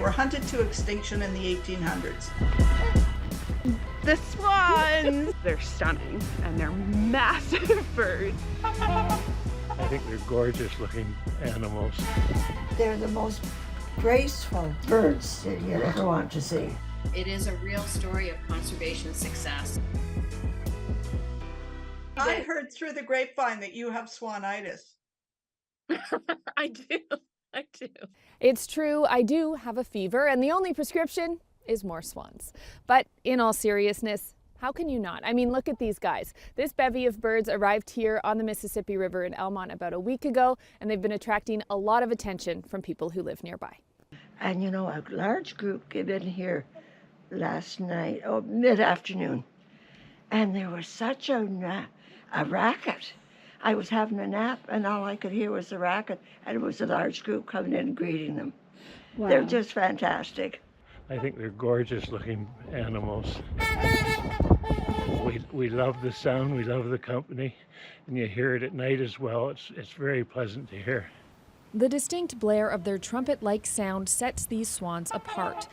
were hunted to extinction in the 1800s. The swans! They're stunning, and they're massive birds. I think they're gorgeous looking animals. They're the most graceful birds that you ever want to see. It is a real story of conservation success. I heard through the grapevine that you have swanitis. I do. It's true, I do have a fever, and the only prescription is more swans. But in all seriousness, how can you not? I mean, look at these guys. This bevy of birds arrived here on the Mississippi River in Elmont about a week ago, and they've been attracting a lot of attention from people who live nearby. And you know, a large group came in here last night, mid-afternoon, and there was such a racket. I was having a nap, and all I could hear was the racket, and it was a large group coming in and greeting them. Wow. They're just fantastic. I think they're gorgeous looking animals. We love the sound, we love the company, and you hear it at night as well. It's very pleasant to hear. The distinct blare of their trumpet-like sound sets these swans apart,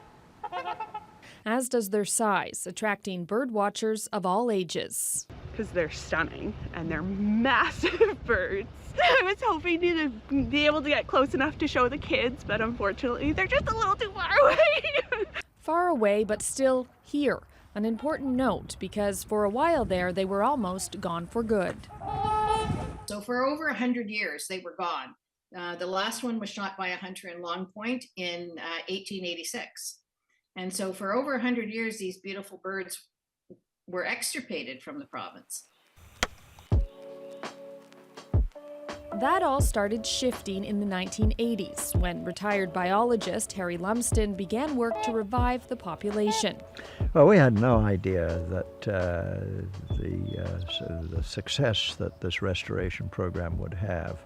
as does their size, attracting bird watchers of all ages. Because they're stunning, and they're massive birds. I was hoping to be able to get close enough to show the kids, but unfortunately they're just a little too far away. Far away, but still here. An important note, because for a while there, they were almost gone for good. So for over 100 years, they were gone. The last one was shot by a hunter in Long Point in 1886. And so for over 100 years, these beautiful birds were extirpated from the province. That all started shifting in the 1980s when retired biologist Harry Lumsden began work to revive the population. Well, we had no idea that the success that this restoration program would have.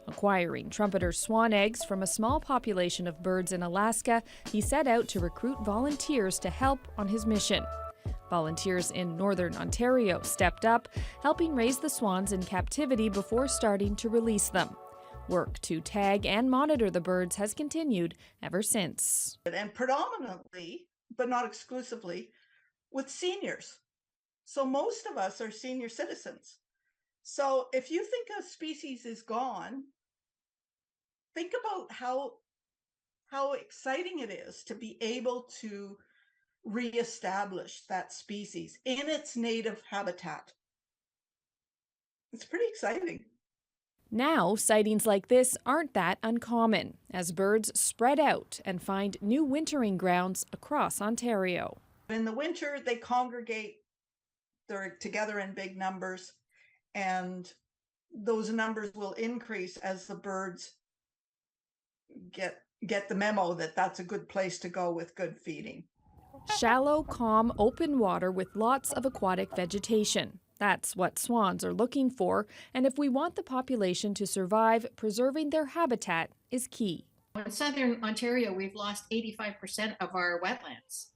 Acquiring trumpeter swan eggs from a small population of birds in Alaska, he set out to recruit volunteers to help on his mission. Volunteers in northern Ontario stepped up, helping raise the swans in captivity before starting to release them. Work to tag and monitor the birds has continued ever since. And predominantly, but not exclusively, with seniors. So most of us are senior citizens. So if you think a species is gone, think about how exciting it is to be able to reestablish that species in its native habitat. It's pretty exciting. Now, sightings like this aren't that uncommon as birds spread out and find new wintering grounds across Ontario. In the winter, they congregate, they're together in big numbers, and those numbers will increase as the birds get the memo that that's a good place to go with good feeding. Shallow, calm, open water with lots of aquatic vegetation. That's what swans are looking for, and if we want the population to survive, preserving their habitat is key. In southern Ontario, we've lost 85% of our wetlands,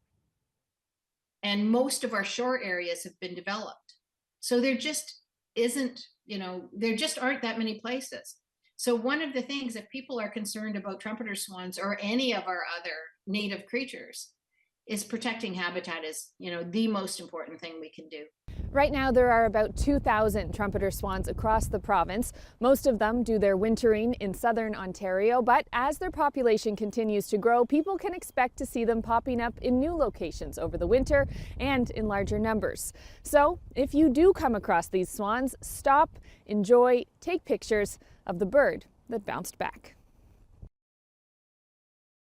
and most of our shore areas have been developed. So there just isn't, there just aren't that many places. So one of the things, if people are concerned about trumpeter swans or any of our other native creatures, is protecting habitat is, the most important thing we can do. Right now, there are about 2,000 trumpeter swans across the province. Most of them do their wintering in southern Ontario, but as their population continues to grow, people can expect to see them popping up in new locations over the winter and in larger numbers. So if you do come across these swans, stop, enjoy, take pictures of the bird that bounced back.